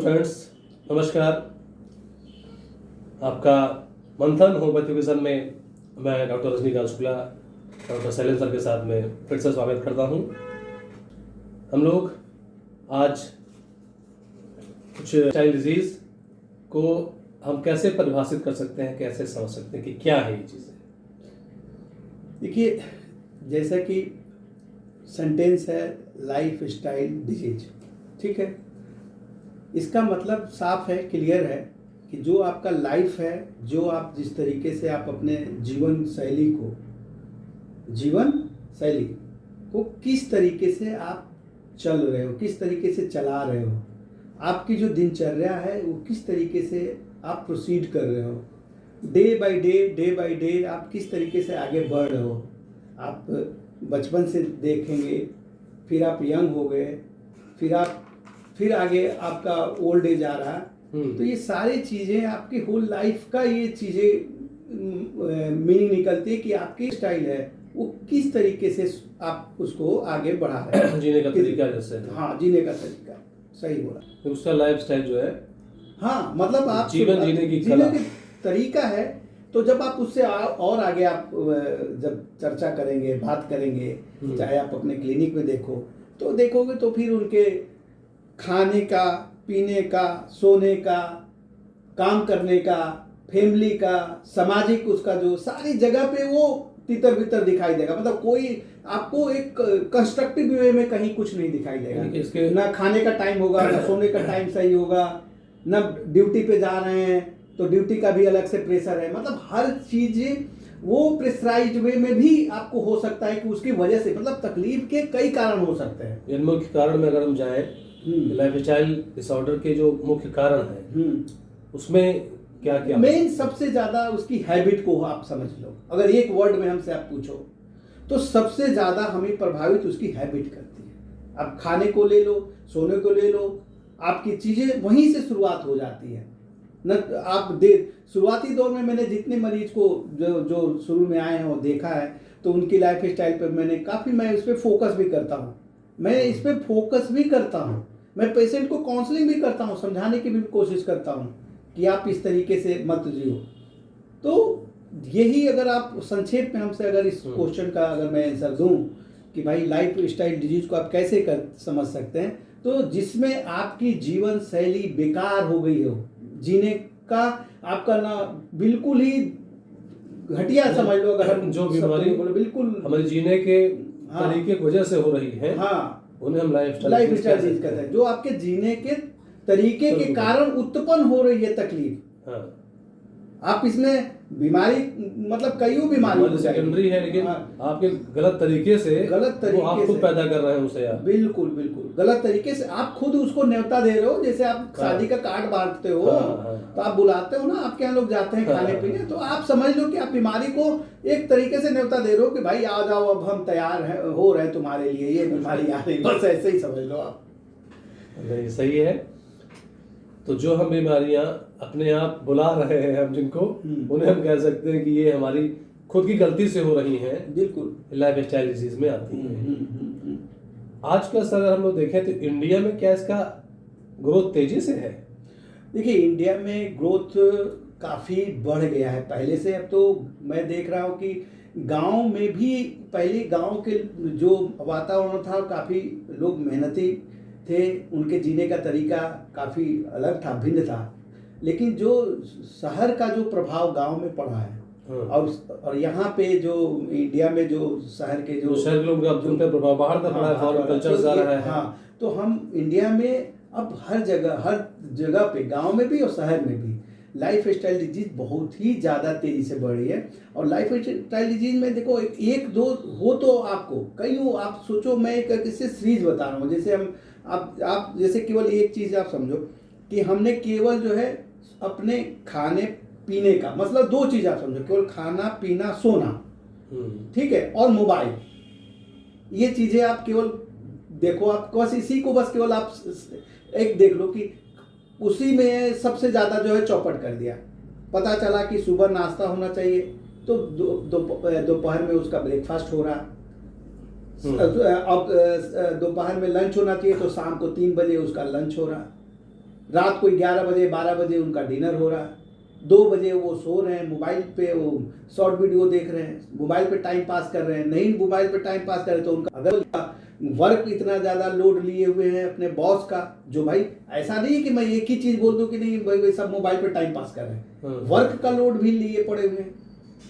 Friends, नमस्कार। आपका मंथन होम्योपैथी विजन में मैं doctor Rajinikanth Shukla doctor Shailendra sir के साथ में फिर से स्वागत करता हूं। हम लोग आज कुछ चाइल्ड डिजीज को हम कैसे परिभाषित कर सकते हैं, कैसे समझ सकते हैं कि क्या है ये चीज़ें। देखिए, जैसा कि सेंटेंस है लाइफ स्टाइल डिजीज, ठीक है। इसका मतलब साफ है, क्लियर है कि जो आपका लाइफ है, जो आप जिस तरीके से आप अपने जीवन शैली को किस तरीके से आप चल रहे हो, किस तरीके से चला रहे हो, आपकी जो दिनचर्या है वो किस तरीके से आप प्रोसीड कर रहे हो, डे बाय डे आप किस तरीके से आगे बढ़ रहे हो। आप बचपन से देखेंगे, फिर आप यंग हो गए, फिर आगे आपका ओल्ड एज आ रहा है। तो ये सारी चीज़ें आपकी होल लाइफ का ये चीज़ें मीनिंग निकलती है कि आपकी स्टाइल है वो किस तरीके से आप उसको आगे बढ़ा रहे हैं। जीने का तरीका जैसे, हाँ, जीने का तरीका, सही बोला। तो उसका लाइफ स्टाइल जो है, हाँ, मतलब आप जीवन जीने की तरीका है। तो जब आप उससे और आगे आप जब चर्चा करेंगे, बात करेंगे, चाहे आप अपने क्लिनिक में देखोगे तो फिर उनके खाने का, पीने का, सोने का, काम करने का, फैमिली का, सामाजिक उसका जो सारी जगह पे वो तितर बितर दिखाई देगा। मतलब कोई आपको एक कंस्ट्रक्टिव वे में कहीं कुछ नहीं दिखाई देगा। इसके ना खाने का टाइम होगा, ना सोने का टाइम सही होगा, ना ड्यूटी पे जा रहे हैं तो ड्यूटी का भी अलग से प्रेशर है। मतलब हर चीज वो प्रेशराइज्ड वे में भी आपको हो सकता है कि उसकी वजह से मतलब तकलीफ के कई कारण हो सकते हैं। इन मुख्य कारण में अगर हम जाएं, लाइफ स्टाइल डिसऑर्डर के जो मुख्य कारण है उसमें क्या क्या मेन सबसे ज्यादा उसकी हैबिट को आप समझ लो। अगर एक वर्ड में हमसे आप पूछो तो सबसे ज्यादा हमें प्रभावित उसकी हैबिट करती है। आप खाने को ले लो, सोने को ले लो, आपकी चीजें वहीं से शुरुआत हो जाती है न। आप शुरुआती दौर में मैंने जितने मरीज को जो शुरू में आए हैं वो देखा है, तो उनकी लाइफ स्टाइल पर मैं उस पर फोकस भी करता हूँ। मैं पेशेंट को काउंसलिंग भी करता हूँ, समझाने की भी कोशिश करता हूँ कि आप इस तरीके से मत जियो। तो यही अगर आप संक्षेप में हमसे अगर इस क्वेश्चन का अगर मैं आंसर दूं कि भाई लाइफ स्टाइल डिजीज को आप कैसे समझ सकते हैं, तो जिसमें आपकी जीवन शैली बेकार हो गई हो, जीने का आपका ना बिल्कुल ही घटिया समझ लो। अगर हम जो बीमारी बिल्कुल हमारे जीने के तरीके की वजह से हो रही है, उन्हें हम लाइफ स्टाइल डिजीज कहते हैं। जो आपके जीने के तरीके के कारण उत्पन्न हो रही है तकलीफ। आप इसमें बीमारी मतलब कई बीमारी सेकेंडरी है, लेकिन आपके गलत तरीके से आप खुद पैदा कर रहे हैं उसे। आप बिल्कुल गलत तरीके से आप खुद उसको न्योता दे रहे हो। जैसे आप शादी का कार्ड बांटते हो तो आप बुलाते हो ना, आपके यहाँ लोग जाते हैं खाने पीने, तो आप समझ लो कि आप बीमारी को एक तरीके से न्योता दे रहे हो कि भाई आ जाओ, अब हम तैयार हो रहे तुम्हारे लिए, ये बीमारी आ रही। बस ऐसे ही समझ लो आप। नहीं, सही है। तो जो हम बीमारियां अपने आप बुला रहे हैं, हम जिनको उन्हें हम कह सकते हैं कि ये हमारी खुद की गलती से हो रही हैं। बिल्कुल लाइफ स्टाइल डिजीज में आती है। आज का सर हम लोग देखें तो इंडिया में क्या इसका ग्रोथ तेजी से है? देखिए, इंडिया में ग्रोथ काफ़ी बढ़ गया है पहले से। अब तो मैं देख रहा हूँ कि गांव में भी पहले गांव के जो वातावरण था काफ़ी लोग मेहनती थे, उनके जीने का तरीका काफ़ी अलग था, भिन्न था। लेकिन जो शहर का जो प्रभाव गांव में पड़ा है और यहाँ पे जो इंडिया में जो शहर के लोग उनका प्रभाव बाहर का पड़ा है, फॉरेन कल्चर से आ रहा है। हाँ, तो हम इंडिया में अब हर जगह पे, गांव में भी और शहर में भी लाइफ स्टाइल डिजीज बहुत ही ज़्यादा तेज़ी से बढ़ रही है। और लाइफ स्टाइल डिजीज में देखो एक दो हो तो आपको कई हो। आप सोचो, मैं एक किससे सीरीज बता रहा हूँ। जैसे हम आप जैसे केवल एक चीज़ आप समझो कि हमने केवल जो है अपने खाने पीने का मतलब दो चीज़ आप समझो, केवल खाना पीना सोना, ठीक है, और मोबाइल, ये चीज़ें आप केवल देखो। आप बस इसी को बस केवल आप एक देख लो कि उसी में सबसे ज़्यादा जो है चौपट कर दिया। पता चला कि सुबह नाश्ता होना चाहिए तो दोपहर में उसका ब्रेकफास्ट हो रहा, अब दोपहर में लंच होना चाहिए तो शाम को 3 बजे उसका लंच हो रहा। रात को 11 बजे 12 बजे उनका डिनर हो रहा है, 2 बजे वो सो रहे हैं, मोबाइल पे वो शॉर्ट वीडियो देख रहे हैं, मोबाइल पे टाइम पास कर रहे हैं। नहीं मोबाइल पे टाइम पास कर रहे तो उनका अगर वर्क इतना ज़्यादा लोड लिए हुए हैं अपने बॉस का, जो भाई ऐसा नहीं है कि मैं एक ही चीज़ बोल दूं कि नहीं भाई सब मोबाइल पे टाइम पास कर रहे हैं, वर्क का लोड भी लिए पड़े हुए हैं।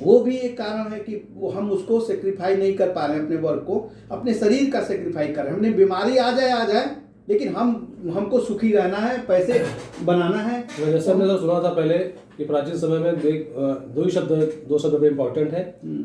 वो भी एक कारण है कि वो हम उसको सेक्रीफाई नहीं कर पा रहे हैं, अपने वर्क को, अपने शरीर का सेक्रीफाई कर रहे हैं। हमने बीमारी आ जाए लेकिन हमको सुखी रहना है, पैसे बनाना है। जैसे हमने तो सुना था पहले कि प्राचीन समय में दो शब्द बड़े इंपॉर्टेंट है,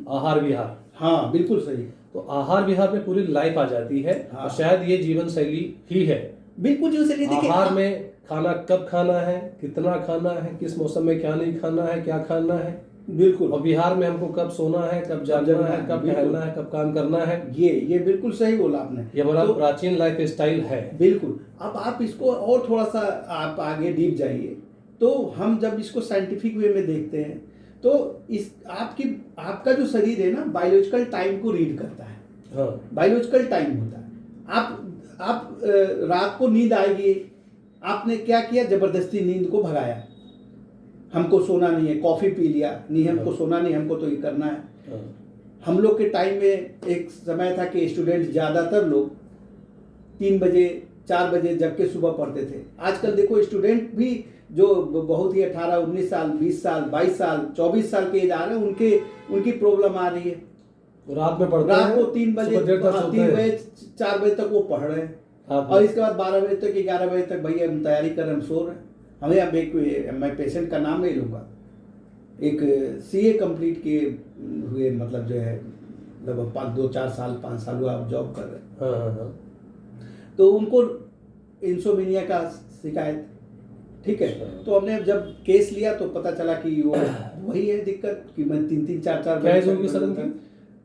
आहार विहार। हाँ बिल्कुल सही। तो आहार विहार में पूरी लाइफ आ जाती है। हाँ। और शायद ये जीवन शैली ही है। बिल्कुल जीवन शैली। देखिए आहार में खाना कब खाना है, कितना खाना है, किस मौसम में क्या नहीं खाना है, क्या खाना है, बिल्कुल। और बिहार में हमको कब सोना है, कब जागना है, कब टहलना है, कब काम करना है। ये बिल्कुल सही बोला आपने। ये हमारा प्राचीन लाइफ स्टाइल है। बिल्कुल। अब आप इसको और थोड़ा सा आप आगे डीप जाइए, तो हम जब इसको साइंटिफिक वे में देखते हैं तो इस आपका जो शरीर है ना, बायोलॉजिकल टाइम को रीड करता है। हाँ। बायोलॉजिकल टाइम होता है। आप रात को नींद आएगी, आपने क्या किया, जबरदस्ती नींद को भगाया, हमको सोना नहीं है, कॉफी पी लिया, नहीं हमको सोना नहीं, हमको तो ये करना है। हम लोग के टाइम में एक समय था कि स्टूडेंट ज़्यादातर लोग 3 बजे 4 बजे जग के सुबह पढ़ते थे। आजकल देखो स्टूडेंट भी जो बहुत ही 18 19 साल 20 साल 22 साल 24 साल के एज आ रहे हैं, उनकी प्रॉब्लम आ रही है। रात में पढ़ते रात हैं, को 3 बजे 4 बजे तक वो पढ़ रहे हैं, और इसके बाद 12 बजे तक 11 बजे तक भैया हम तैयारी कर रहे हैं, हम सो रहे हैं। हमें अब मैं पेशेंट का नाम नहीं लूँगा, एक CA कंप्लीट किए हुए, मतलब जो है लगभग 5 साल हुआ आप जॉब कर रहे हैं। हाँ। तो उनको इंसोमिनिया का शिकायत, ठीक है। तो हमने जब केस लिया तो पता चला कि वो वही है दिक्कत कि मैं 3 4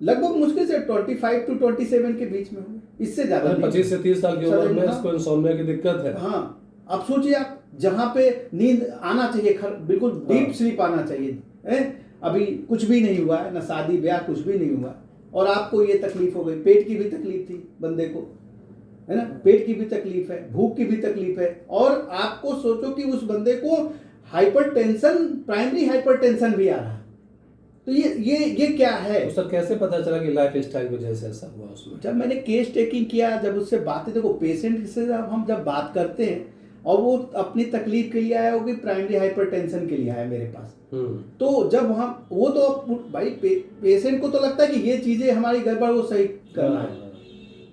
लगभग मुश्किल से 25 to 27 के बीच में हूँ, इससे ज्यादा 25 से 30 साल की उम्र में इसको इंसोम्निया की दिक्कत है। हाँ। अब सोचिए आप, जहाँ पे नींद आना चाहिए, बिल्कुल डीप स्लीप आना चाहिए, अभी कुछ भी नहीं हुआ है, ना शादी ब्याह कुछ भी नहीं हुआ, और आपको ये तकलीफ हो गई। पेट की भी तकलीफ थी बंदे को, है ना, पेट की भी तकलीफ है, भूख की भी तकलीफ है, और आपको सोचो कि उस बंदे को हाइपरटेंशन, प्राइमरी हाइपरटेंशन भी आ रहा है। तो ये क्या है? तो सर कैसे पता चला कि लाइफ स्टाइल की वजह से ऐसा हुआ उसमें? जब मैंने केस टेकिंग किया, जब उससे बातें, देखो पेशेंट से हम जब बात करते हैं और वो अपनी तकलीफ के लिए आया होगी, प्राइमरी हाइपरटेंशन के लिए आया मेरे पास, तो जब हम वो तो भाई पेशेंट को तो लगता है कि ये चीजें हमारी गड़बड़, वो सही करना है,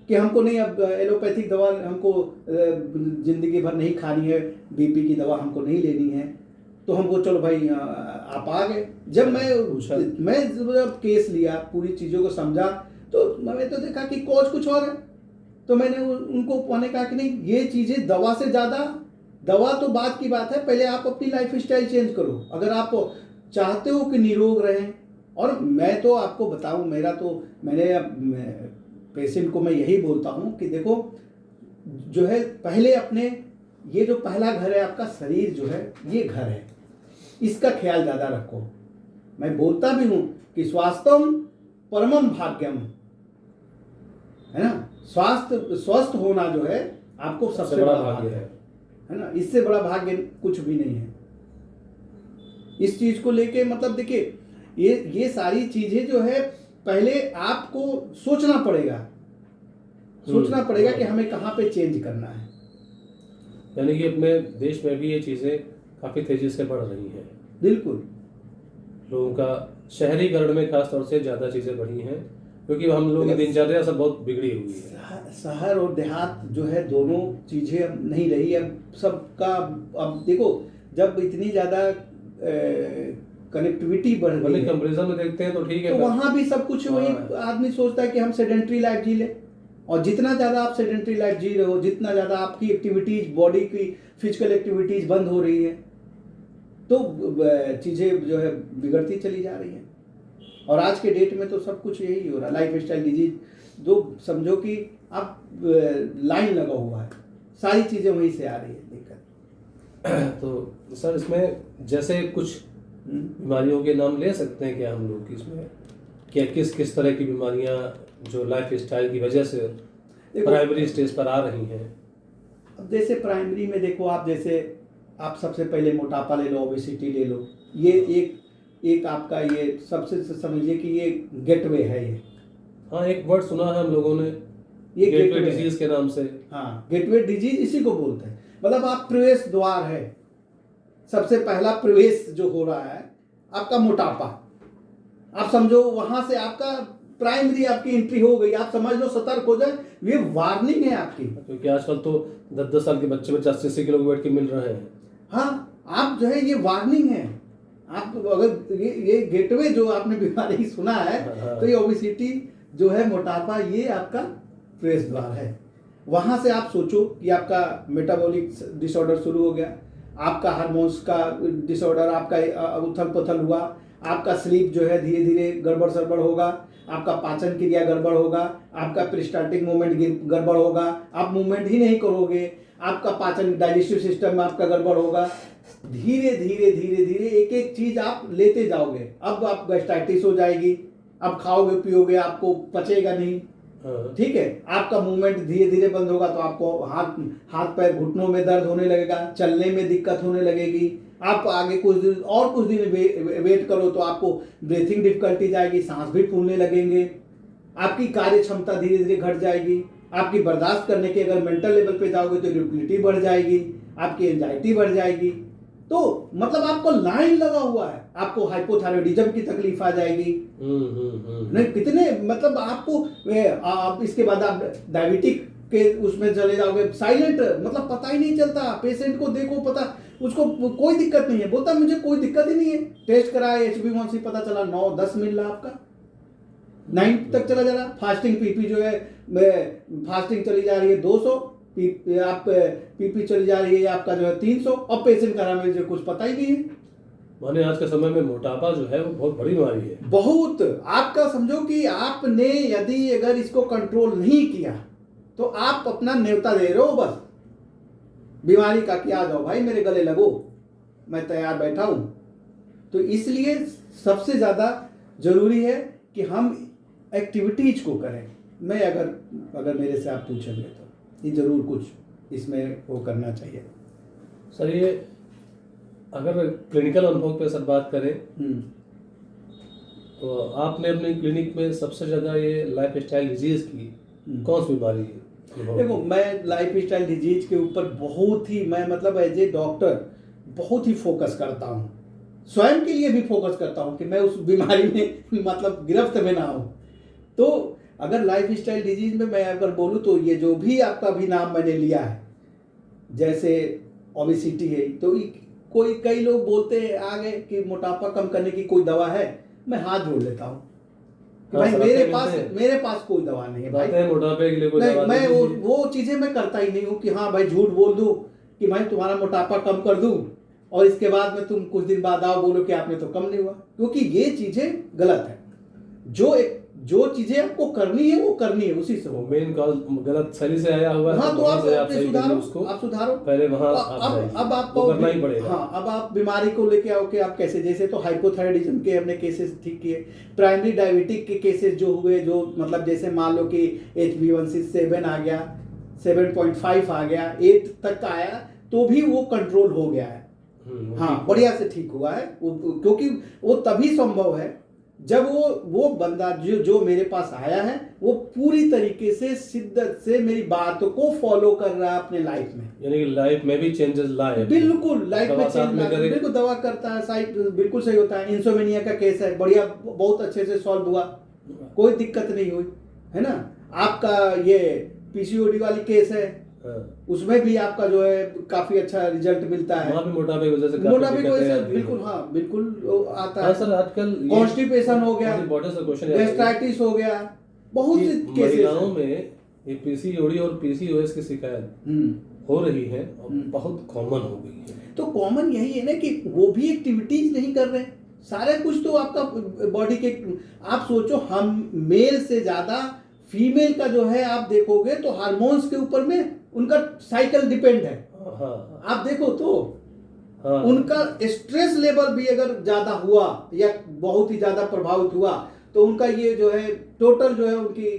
कि हमको नहीं, अब एलोपैथिक दवा हमको जिंदगी भर नहीं खानी है, BP की दवा हमको नहीं लेनी है, तो हमको चलो भाई आप आ गए। जब मैं जब केस लिया, पूरी चीज़ों को समझा, तो मैंने तो देखा कि कॉज कुछ और है। तो मैंने कहा कि नहीं, ये चीज़ें दवा से ज़्यादा, दवा तो बात की बात है, पहले आप अपनी लाइफ स्टाइल चेंज करो अगर आप चाहते हो कि निरोग रहें। और मैं तो आपको बताऊं, मैंने पेशेंट को मैं यही बोलता हूं कि देखो, जो है पहले अपने, ये जो पहला घर है आपका शरीर, जो है ये घर है, इसका ख्याल ज़्यादा रखो। मैं बोलता भी हूं कि स्वास्थ्यम परमम भाग्यम, है ना, स्वस्थ होना जो है आपको सबसे बड़ा भाग्य है ना, इससे बड़ा भाग्य कुछ भी नहीं है। इस चीज को लेके, मतलब देखिए, ये सारी चीजें जो है पहले आपको सोचना पड़ेगा कि हमें कहाँ पे चेंज करना है। यानी कि अपने देश में भी ये चीजें काफी तेजी से बढ़ रही हैं। बिल्कुल। लोगों का शहरीकरण में खास तौर से ज्यादा चीजें बढ़ी हैं, क्योंकि हम लोगों की दिनचर्या सब बहुत बिगड़ी हुई है। शहर और देहात जो है, दोनों चीजें अब नहीं रही। अब सबका, अब देखो, जब इतनी ज्यादा कनेक्टिविटी बढ़ गई है, कंपैरिजन में देखते हैं तो ठीक है, तो वहां भी सब कुछ वही आदमी सोचता है कि हम सेडेंट्री लाइफ जी ले, और जितना ज्यादा आप सेडेंट्री लाइफ जी रहे हो, जितना ज्यादा आपकी एक्टिविटीज, बॉडी की फिजिकल एक्टिविटीज बंद हो रही है, तो चीजें जो है बिगड़ती चली जा रही है। और आज के डेट में तो सब कुछ यही हो रहा है, लाइफ स्टाइल डिजीज, जो समझो कि आप लाइन लगा हुआ है, सारी चीजें वहीं से आ रही है दिक्कत। तो सर इसमें जैसे कुछ बीमारियों के नाम ले सकते हैं क्या हम लोग इसमें, क्या किस तरह की बीमारियां जो लाइफ स्टाइल की वजह से प्राइमरी स्टेज पर आ रही हैं? अब जैसे प्राइमरी में देखो आप, जैसे आप सबसे पहले मोटापा ले लो, ओबेसिटी ले लो, ये एक आपका ये सबसे समझिए कि ये गेटवे है ये। हाँ, एक वर्ड सुना है हम लोगों ने, ये गेटवे gateway डिजीज के नाम से। हाँ, गेटवे डिजीज इसी को बोलते हैं। मतलब आप प्रवेश द्वार है, सबसे पहला प्रवेश जो हो रहा है आपका मोटापा। आप समझो वहां से आपका प्राइमरी आपकी एंट्री हो गई, आप समझ लो, सतर्क हो जाए, ये वार्निंग है आपकी। क्योंकि आजकल तो 10-10 साल के बच्चे 80-80 किलो वेट के मिल रहे हैं। हाँ, आप जो है ये वार्निंग है। आप अगर ये गेटवे जो आपने बीमारी सुना है, तो ये ओबेसिटी जो है, मोटापा, ये आपका प्रवेश द्वार है। वहां से आप सोचो कि आपका मेटाबॉलिक डिसऑर्डर शुरू हो गया, आपका हार्मोन्स का डिसऑर्डर, आपका उथल पुथल हुआ, आपका स्लीप जो है धीरे धीरे गड़बड़ सड़बड़ होगा, आपका पाचन क्रिया गड़बड़ होगा, आपका पेरिस्टाल्टिक मूवमेंट गड़बड़ होगा, आप मूवमेंट ही नहीं करोगे, आपका पाचन डाइजेस्टिव सिस्टम आपका गड़बड़ होगा। धीरे धीरे धीरे धीरे एक एक चीज आप लेते जाओगे। अब आप गैस्ट्राइटिस हो जाएगी, अब खाओगे पियोगे आपको पचेगा नहीं, ठीक है। आपका मूवमेंट धीरे धीरे बंद होगा, तो आपको हाथ पैर घुटनों में दर्द होने लगेगा, चलने में दिक्कत होने लगेगी। आप आगे कुछ दिन वेट करो तो आपको ब्रीथिंग डिफिकल्टीज आएगी, सांस भी फूलने लगेंगे, आपकी कार्य क्षमता धीरे धीरे घट जाएगी, आपकी बर्दाश्त करने के अगर मेंटल लेवल पे जाओगे तो इरिटेबिलिटी बढ़ जाएगी, आपकी एंजाइटी बढ़ जाएगी। तो मतलब आपको लाइन लगा हुआ है, आपको हाइपोथायरॉयडिज्म की तकलीफ आ जाएगी। नहीं, कितने मतलब आपको आप इसके बाद आप डायबिटिक के उसमें चले जाओगे, साइलेंट, मतलब पता ही नहीं चलता। पेशेंट को देखो, पता उसको कोई दिक्कत नहीं है, बोलता मुझे कोई दिक्कत ही नहीं है। टेस्ट कराया, HbA1c पता चला 9-10 मिल रहा, आपका 9 तक चला जा रहा। फास्टिंग पीपी जो है, फास्टिंग चली जा रही है 200, आप पीपी चली जा रही है आपका जो है 300, और पेशेंट का नाम मुझे कुछ पता ही नहीं है। माने आज के समय में मोटापा जो है वो बहुत बड़ी बीमारी है। बहुत। आपका समझो कि आपने यदि अगर इसको कंट्रोल नहीं किया तो आप अपना न्योता दे रहे हो बस बीमारी का, कि आ जाओ भाई मेरे गले लगो, मैं तैयार बैठा हूं। तो इसलिए सबसे ज्यादा जरूरी है कि हम एक्टिविटीज को करें। मैं अगर मेरे से आप पूछेंगे तो ये जरूर कुछ इसमें वो करना चाहिए। सर, ये अगर क्लिनिकल अनुभव पे सर बात करें, तो आपने अपने क्लिनिक में सबसे ज्यादा ये लाइफ स्टाइल डिजीज की कौन सी बीमारी है? देखो, मैं लाइफ स्टाइल डिजीज के ऊपर बहुत ही, मैं मतलब एज ए डॉक्टर बहुत ही फोकस करता हूँ, स्वयं के लिए भी फोकस करता हूँ कि मैं उस बीमारी में मतलब गिरफ्त में ना हूँ। तो अगर लाइफ स्टाइल डिजीज में मैं अगर बोलूँ तो ये जो भी आपका भी नाम मैंने लिया है, जैसे ओबेसिटी है, तो कई लोग बोलते हैं आगे कि मोटापा कम करने की कोई दवा है। मैं हाथ जोड़ लेता हूँ कि भाई मेरे पास कोई दवा नहीं है भाई, मोटापे के लिए कोई दवा नहीं। मैं वो चीजें मैं करता ही नहीं हूँ कि हाँ भाई झूठ बोल दूं कि भाई तुम्हारा मोटापा कम कर दूं और इसके बाद में तुम कुछ दिन बाद आओ बोलो कि आपने तो कम नहीं हुआ, क्योंकि ये चीजें गलत है। जो चीजें आपको करनी है वो करनी है, उसी से वो मेन कॉज गलत शैली से आया हुआ है। हाँ, तो आप सुधारो पहले वहां अब आपको करना ही पड़ेगा। हाँ, अब आप बीमारी को लेके आओ कि आप कैसे, जैसे तो हाइपोथायरॉयडिज्म के हमने केसेस ठीक किए, प्राइमरी डायबिटिक के केसेस जो हुए, जो मतलब जैसे मान लो कि HbA1c 7 आ गया, 7.5 आ गया, 8 तक आया, तो भी वो कंट्रोल हो गया है। हाँ, बढ़िया से ठीक हुआ है, क्योंकि वो तभी संभव है जब वो बंदा जो मेरे पास आया है वो पूरी तरीके से शिद्दत से मेरी बात को फॉलो कर रहा है अपने लाइफ में, यानी कि लाइफ में भी चेंजेस लाए। बिल्कुल लाइफ में चेंज लाए, बिल्कुल दवा करता है, साइड बिल्कुल सही होता है। इंसोमेनिया का केस है, बढ़िया, बहुत अच्छे से सॉल्व हुआ, कोई दिक्कत नहीं हुई, है ना। आपका ये PCOD वाली केस है, उसमें भी आपका जो है काफी अच्छा रिजल्ट मिलता है। वहाँ भी मोटापे की वजह से बिल्कुल, हाँ बिल्कुल आता है। सर, आजकल कॉन्स्टिपेशन हो गया, गैस्ट्राइटिस हो गया, बहुत से केसेस महिलाओं में ये PCOD और PCOS की शिकायत हो रही है और बहुत कॉमन हो गई है। तो कॉमन यही है ना कि वो भी एक्टिविटीज नहीं कर रहे, सारे कुछ तो आपका बॉडी के, आप सोचो हम मेल से ज्यादा फीमेल का जो है आप देखोगे तो हार्मोन्स के ऊपर में उनका साइकिल डिपेंड है। आप देखो तो उनका स्ट्रेस लेवल भी अगर ज्यादा हुआ या बहुत ही ज्यादा प्रभावित हुआ तो उनका ये जो है टोटल जो है उनकी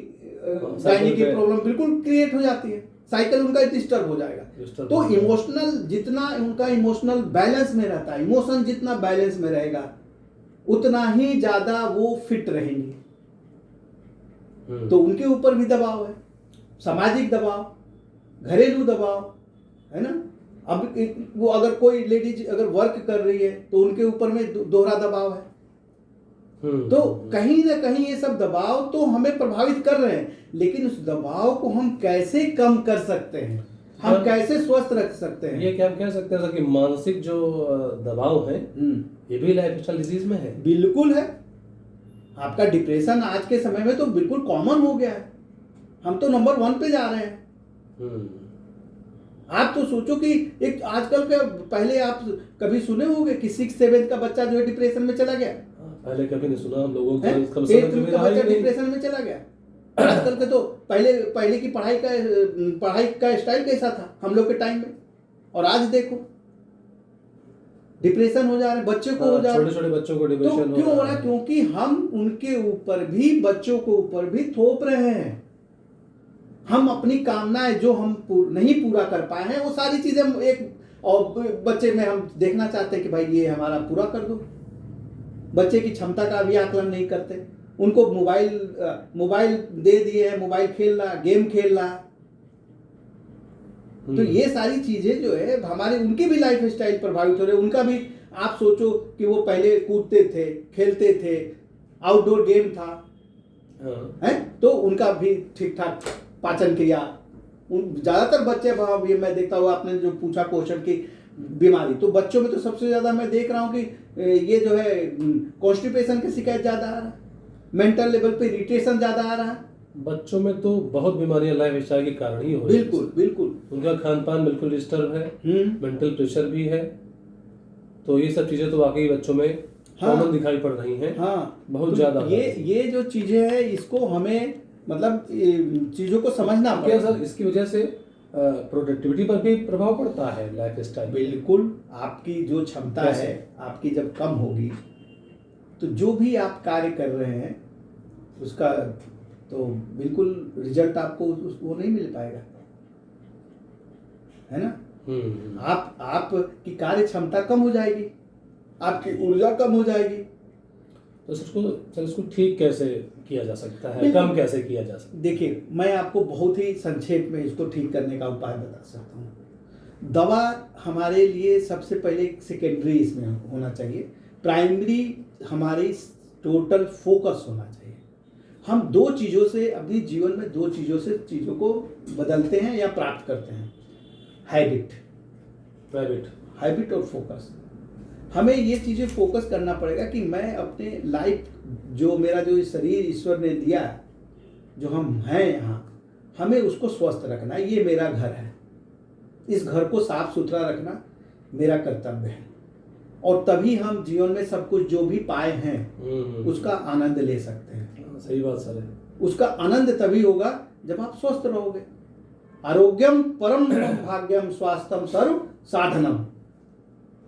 गायनी की प्रॉब्लम बिल्कुल क्रिएट हो जाती है, साइकिल उनका डिस्टर्ब हो जाएगा। तो इमोशनल जितना उनका इमोशनल बैलेंस में रहता है, इमोशन जितना बैलेंस में रहेगा उतना ही ज्यादा वो फिट रहेंगे। तो उनके ऊपर भी दबाव है, सामाजिक दबाव, घरेलू दबाव है ना। अब वो अगर कोई लेडीज अगर वर्क कर रही है तो उनके ऊपर में दोहरा दबाव है। तो कहीं ना कहीं ये सब दबाव तो हमें प्रभावित कर रहे हैं, लेकिन उस दबाव को हम कैसे कम कर सकते हैं, हम कैसे स्वस्थ रख सकते हैं। ये क्या हम कह सकते हैं सर कि मानसिक जो दबाव है ये भी लाइफ स्टाइल डिजीज में है? बिल्कुल है। आपका डिप्रेशन आज के समय में तो बिल्कुल कॉमन हो गया है, हम तो नंबर 1 पे जा रहे हैं। आप तो सोचो कि एक आजकल के, पहले आप कभी सुने होंगे कि 6-7 का बच्चा जो है डिप्रेशन में चला गया? पहले कभी नहीं सुना हम लोगों को। 8th का बच्चा डिप्रेशन में चला गया। आजकल के तो पहले की पढ़ाई का स्टाइल कैसा था हम लोग के टाइम में, और आज देखो डिप्रेशन हो जा रहे हैं बच्चे को, हो जा रहे छोटे बच्चों को डिप्रेशन तो क्यों हो रहा है? क्योंकि हम उनके ऊपर भी, बच्चों के ऊपर भी थोप रहे हैं। हम अपनी कामनाएं जो हम नहीं पूरा कर पाए हैं वो सारी चीजें एक और बच्चे में हम देखना चाहते हैं कि भाई ये हमारा पूरा कर दो। बच्चे की क्षमता का भी आकलन नहीं करते, उनको मोबाइल दे दिए है, मोबाइल खेल रहा, गेम खेल रहा। तो ये सारी चीजें जो है हमारे, उनके भी लाइफ स्टाइल प्रभावित हो रहे। उनका भी आप सोचो कि वो पहले कूदते थे, खेलते थे, आउटडोर गेम था, है तो उनका भी ठीक ठाक पाचन क्रिया। ज्यादातर बच्चे, ये मैं देखता हूँ, आपने जो पूछा क्वेश्चन की बीमारी, तो बच्चों में तो सबसे ज्यादा मैं देख रहा हूँ कि ये जो है कॉन्स्टिपेशन की शिकायत ज्यादा आ रहा है, मेंटल लेवल पे इरिटेशन ज्यादा आ रहा है। बच्चों में तो बहुत बीमारियां लाइफ स्टाइल के कारण ही हो रही है। बिल्कुल उनका खान पान बिल्कुल डिस्टर्ब है, मेंटल प्रेशर भी है। तो ये सब चीजें तो वाकई बच्चों में कॉमन दिखाई पड़ रही हैं। बहुत तो ज्यादा ये जो चीजें हैं इसको हमें मतलब चीजों को समझना पड़ेगा। सर इसकी वजह से प्रोडक्टिविटी पर भी प्रभाव पड़ता है लाइफ स्टाइल। बिल्कुल, आपकी जो क्षमता है आपकी जब कम होगी तो जो भी आप कार्य कर रहे हैं उसका तो बिल्कुल रिजल्ट आपको वो नहीं मिल पाएगा, है ना। आप की कार्य क्षमता कम हो जाएगी, आपकी ऊर्जा कम हो जाएगी। तो इसको ठीक कैसे किया जा सकता है, कम कैसे किया जा सकता है? देखिए, मैं आपको बहुत ही संक्षेप में इसको ठीक करने का उपाय बता सकता हूँ। दवा हमारे लिए सबसे पहले सेकेंडरी इसमें होना चाहिए, प्राइमरी हमारी टोटल फोकस होना चाहिए। हम दो चीज़ों से अपनी जीवन में चीज़ों को बदलते हैं या प्राप्त करते हैं, हैबिट और फोकस। हमें ये चीज़ें फोकस करना पड़ेगा कि मैं अपने लाइफ, जो मेरा जो शरीर ईश्वर ने दिया, जो हम हैं यहाँ, हमें उसको स्वस्थ रखना है। ये मेरा घर है, इस घर को साफ सुथरा रखना मेरा कर्तव्य है, और तभी हम जीवन में सब कुछ जो भी पाए हैं उसका आनंद ले सकते हैं। सही बात सर है। उसका आनंद तभी होगा जब आप स्वस्थ रहोगे। आरोग्यम परम भाग्यम स्वास्थ्यम सर्व साधनम।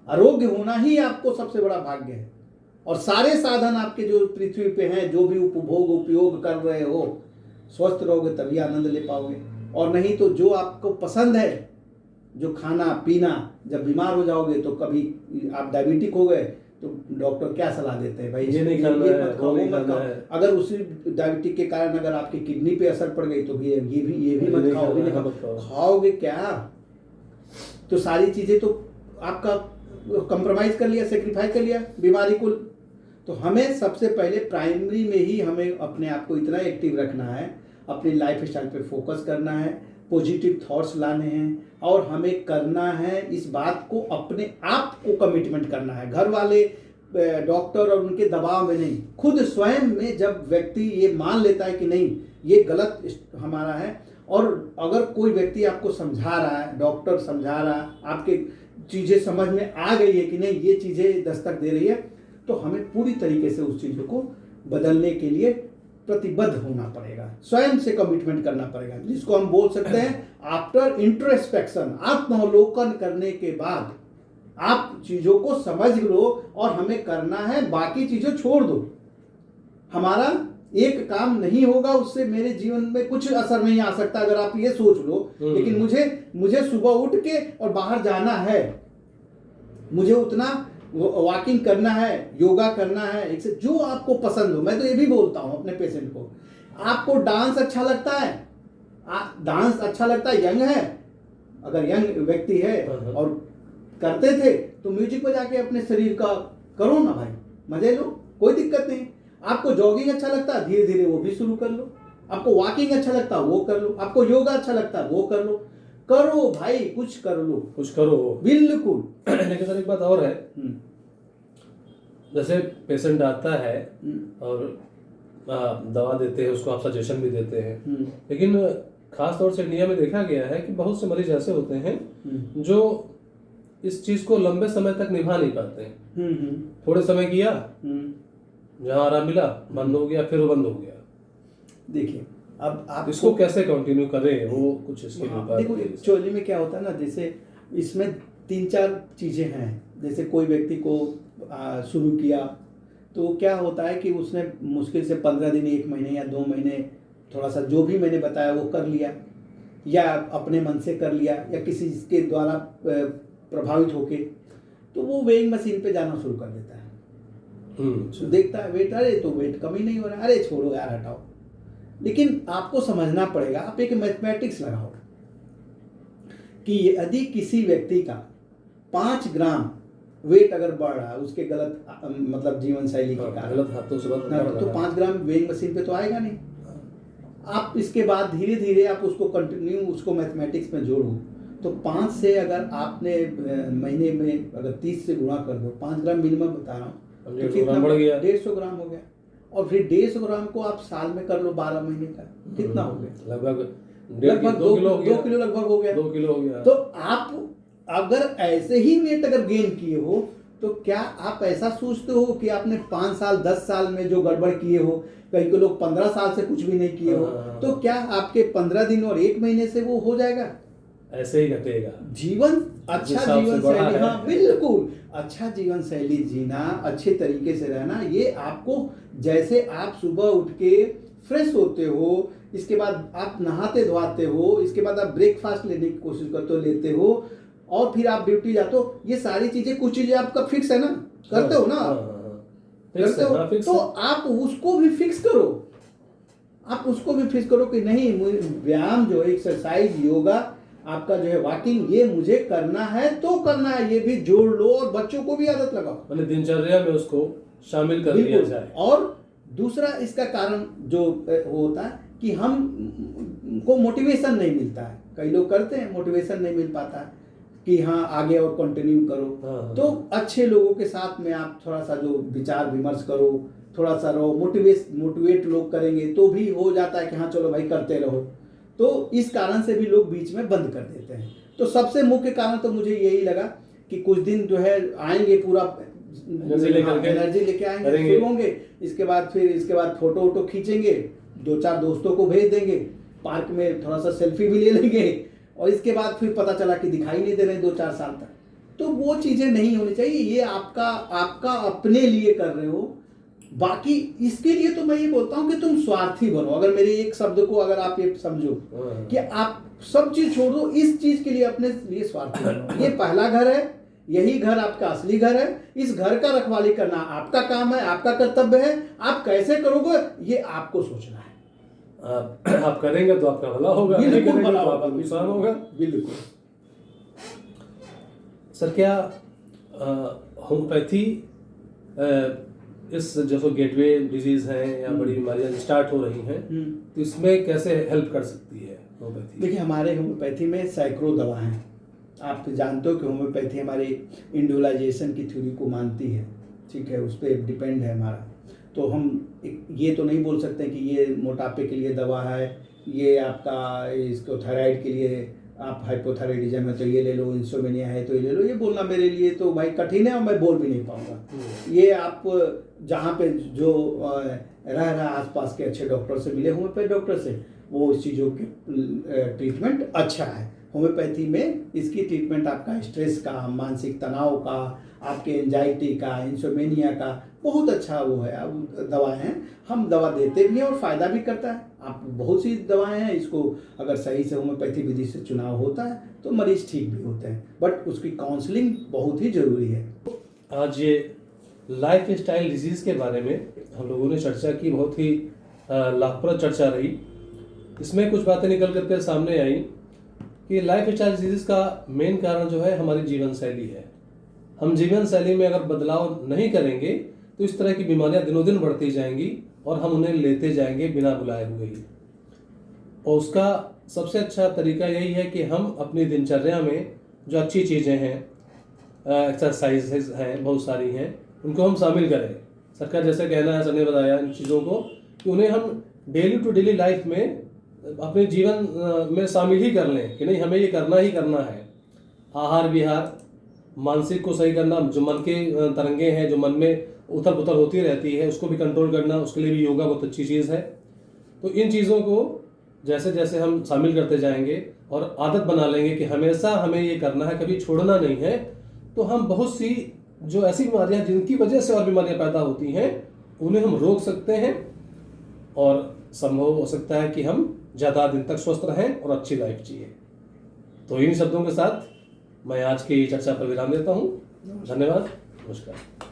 आरोग्य होना ही आपको सबसे बड़ा भाग्य है, और सारे साधन आपके जो पृथ्वी पे हैं, जो भी उपयोग कर रहे हो, स्वस्थ रहोगे तभी आनंद ले पाओगे। और नहीं तो जो आपको पसंद है, जो खाना पीना, जब बीमार हो जाओगे तो कभी आप डायबिटिक हो गए तो डॉक्टर क्या सलाह देते हैं, भाई ये नहीं खाना है, मत खाओ। अगर उसी डायबिटिक के कारण अगर आपकी किडनी पे असर पड़ गई तो भी ये भी मत खाओ। खाओगे क्या? तो सारी चीजें तो आपका कंप्रोमाइज कर लिया, सेक्रीफाइस कर लिया बीमारी को। तो हमें सबसे पहले प्राइमरी में ही हमें अपने आप को इतना एक्टिव रखना है, अपनी लाइफ स्टाइल पे फोकस करना है, पॉजिटिव थॉट्स लाने हैं, और हमें करना है इस बात को, अपने आप को कमिटमेंट करना है। घर वाले, डॉक्टर और उनके दबाव में नहीं, खुद स्वयं में जब व्यक्ति ये मान लेता है कि नहीं ये गलत हमारा है, और अगर कोई व्यक्ति आपको समझा रहा है, डॉक्टर समझा रहा है, आपके चीज़ें समझ में आ गई है कि नहीं ये चीज़ें दस्तक दे रही है, तो हमें पूरी तरीके से उस चीज़ों को बदलने के लिए प्रतिबद्ध होना पड़ेगा, स्वयं से कमिटमेंट करना पड़ेगा, जिसको हम बोल सकते हैं आफ्टर इंट्रोस्पेक्शन। आत्मावलोकन करने के बाद आप चीज़ों को समझ लो और हमें करना है, बाकी चीज़ें छोड़ दो। हमारा एक काम नहीं होगा उससे मेरे जीवन में कुछ असर नहीं आ सकता, अगर आप ये सोच लो। लेकिन मुझे सुबह उठ के और बाहर जाना है, मुझे उतना वॉकिंग करना है, योगा करना है, एक से जो आपको पसंद हो। मैं तो ये भी बोलता हूँ अपने पेशेंट को, आपको डांस अच्छा लगता है, डांस अच्छा लगता है, यंग है, अगर यंग व्यक्ति है और करते थे तो म्यूजिक बजा के अपने शरीर का करो ना भाई, मजे लो, कोई दिक्कत नहीं। आपको जॉगिंग अच्छा लगता है, धीरे धीरे वो भी शुरू कर लो। आपको वॉकिंग अच्छा लगता है, वो कर लो। आपको योगा अच्छा लगता है, वो कर लो। करो भाई, कुछ कर लो, कुछ करो, बिल्कुल। लेकिन सर एक बात और है, जैसे पेशेंट आता है और दवा देते हैं, उसको आप सजेशन भी देते हैं, लेकिन खास तौर से इंडिया में देखा गया है कि बहुत से मरीज ऐसे होते हैं जो इस चीज को लंबे समय तक निभा नहीं पाते हैं। थोड़े समय किया, जहाँ आराम मिला बंद हो गया, फिर वो बंद हो गया। देखिए अब आप इसको कैसे कंटिन्यू करें, वो कुछ इसके देखो एक्चुअली में क्या होता है ना, जैसे इसमें 3-4 चीजें हैं। जैसे कोई व्यक्ति को शुरू किया तो क्या होता है कि उसने मुश्किल से 15 दिन, 1 महीने या 2 महीने थोड़ा सा जो भी मैंने बताया वो कर लिया, या अपने मन से कर लिया, या किसी के द्वारा प्रभावित होके, तो वो वेइंग मशीन पे जाना शुरू कर देता है। तो देखता है वेट, अरे तो वेट कम ही नहीं हो रहा, अरे छोड़ो यार हटाओ। लेकिन आपको समझना पड़ेगा, आप एक मैथमेटिक्स लगाओ कि यदि किसी व्यक्ति का 5 ग्राम वेट अगर बढ़ रहा है उसके गलत मतलब जीवन शैली के कारण, गलत हाथों से तो 5 ग्राम वेइंग मशीन पे तो आएगा नहीं। आप इसके बाद धीरे धीरे आप उसको कंटिन्यू, उसको मैथमेटिक्स में जोड़ो, तो 5 से अगर आपने महीने में अगर 30 से गुणा कर दो, 5 ग्राम मिनिमम बता रहा हूँ, तो कितना बढ़ गया? 150 ग्राम हो गया। और फिर 150 ग्राम को आप साल में कर लो 12 महीने का, कितना हो गया? लगभग 2 किलो लगभग हो गया। 2 किलो हो गया। तो आप अगर ऐसे ही वेट अगर गेन किए हो, तो क्या आप ऐसा सोचते हो कि आपने 5 साल 10 साल में जो गड़बड़ किए हो, कई को लोग 15 साल से कुछ भी नहीं किए हो, तो क्या आपके 15 दिन और 1 महीने से वो हो जाएगा? ऐसे ही घटेगा। जीवन अच्छा जीवन शैली, हाँ बिल्कुल, अच्छा जीवन शैली जीना, अच्छे तरीके से रहना, ये आपको, जैसे आप सुबह उठ के फ्रेश होते हो, इसके बाद आप नहाते धोआते हो, इसके बाद आप ब्रेकफास्ट लेने की कोशिश करते हो, लेते हो, और फिर आप ड्यूटी जाते हो, ये सारी चीजें, कुछ चीजें आपका फिक्स है ना, करते हो ना, करते हो, तो आप उसको भी फिक्स करो। आप उसको भी फिक्स करो कि नहीं, व्यायाम जो है, एक्सरसाइज, योगा, आपका जो है वॉकिंग, ये मुझे करना है तो करना है, ये भी जोड़ लो और बच्चों को भी आदत लगाओ, मतलब दिनचर्या में उसको शामिल कर लिया जाए। और दूसरा इसका कारण जो होता है कि हम को मोटिवेशन नहीं मिलता है, कई लोग करते हैं, मोटिवेशन नहीं मिल पाता है कि हाँ आगे और कंटिन्यू करो। तो अच्छे लोगों के साथ में आप थोड़ा सा जो विचार विमर्श करो, थोड़ा सा रहो, मोटिवेट लोग करेंगे तो भी हो जाता है कि हाँ चलो भाई करते रहो। तो इस कारण से भी लोग बीच में बंद कर देते हैं। तो सबसे मुख्य कारण तो मुझे यही लगा कि कुछ दिन जो है आएंगे, पूरा एनर्जी लेके आएंगे, शुरू होंगे, इसके बाद फोटो वोटो खींचेंगे, 2-4 दोस्तों को भेज देंगे, पार्क में थोड़ा सा सेल्फी भी ले लेंगे, और इसके बाद फिर पता चला कि दिखाई नहीं दे रहे 2-4 साल तक। तो वो चीजें नहीं होनी चाहिए। ये आपका अपने लिए कर रहे हो। बाकी इसके लिए तो मैं ये बोलता हूँ कि तुम स्वार्थी बनो। अगर मेरे एक शब्द को अगर आप ये समझो कि आप सब चीज छोड़ दो, इस चीज के लिए अपने लिए स्वार्थी बनो। ये पहला घर है, यही घर आपका असली घर है। इस घर का रखवाली करना आपका काम है, आपका कर्तव्य है। आप कैसे करोगे ये आपको सोचना है। आप करेंगे तो आपका भला होगा, बिल्कुल भला तो होगा, आपका नुकसान होगा। बिल्कुल। सर क्या होम्योपैथी इस जो गेटवे डिजीज हैं या बड़ी बीमारियां स्टार्ट हो रही हैं, तो इसमें कैसे हेल्प कर सकती है होम्योपैथी? देखिए हमारे होम्योपैथी में सैकड़ों दवा हैं। आप जानते हो कि होम्योपैथी हमारी इंडिविजुअलाइजेशन की थ्योरी को मानती है, ठीक है, उस पर डिपेंड है हमारा। तो हम ये तो नहीं बोल सकते कि ये मोटापे के लिए दवा है, ये आपका इसको थायराइड के लिए, आप हाइपोथायराइडिज्म है तो ये ले लो, इंसोमेनिया है तो ये ले लो। ये बोलना मेरे लिए तो भाई कठिन है और मैं बोल भी नहीं पाऊंगा। ये आप जहाँ पे जो रह रहा आसपास के अच्छे डॉक्टर से मिले, होम्योपैथ डॉक्टर से, वो इस चीज़ों की ट्रीटमेंट अच्छा है। होम्योपैथी में इसकी ट्रीटमेंट आपका स्ट्रेस का, मानसिक तनाव का, आपके एंजाइटी का, इंसोमेनिया का बहुत अच्छा वो है। अब दवाएं हैं, हम दवा देते भी हैं और फ़ायदा भी करता है। आप बहुत सी दवाएं हैं, इसको अगर सही से होम्योपैथी विधि से चुनाव होता है तो मरीज ठीक भी होते हैं, बट उसकी काउंसलिंग बहुत ही ज़रूरी है। आज ये लाइफ स्टाइल डिजीज़ के बारे में हम लोगों ने चर्चा की, बहुत ही लाभप्रद चर्चा रही। इसमें कुछ बातें निकल करके सामने आई कि लाइफ स्टाइल डिजीज़ का मेन कारण जो है हमारी जीवन शैली है। हम जीवन शैली में अगर बदलाव नहीं करेंगे तो इस तरह की बीमारियां दिनों दिन बढ़ती जाएंगी और हम उन्हें लेते जाएंगे बिना बुलाए हुए ही। और उसका सबसे अच्छा तरीका यही है कि हम अपनी दिनचर्या में जो अच्छी चीज़ें हैं, एक्सरसाइजेज हैं, बहुत सारी हैं, उनको हम शामिल करें। सरकार जैसे कहना है, सर ने बताया इन चीज़ों को कि उन्हें हम डेली टू डेली लाइफ में अपने जीवन में शामिल ही कर लें कि नहीं, हमें ये करना ही करना है। आहार विहार, मानसिक को सही करना, जो मन के तरंगे हैं, जो मन में उथल पुथल होती रहती है, उसको भी कंट्रोल करना, उसके लिए भी योगा बहुत अच्छी चीज़ है। तो इन चीज़ों को जैसे जैसे हम शामिल करते जाएंगे और आदत बना लेंगे कि हमेशा हमें ये करना है, कभी छोड़ना नहीं है, तो हम बहुत सी जो ऐसी बीमारियां जिनकी वजह से और बीमारियां पैदा होती हैं उन्हें हम रोक सकते हैं और संभव हो सकता है कि हम ज़्यादा दिन तक स्वस्थ रहें और अच्छी लाइफ जिए। तो इन शब्दों के साथ मैं आज की चर्चा पर विराम देता हूँ। धन्यवाद, नमस्कार।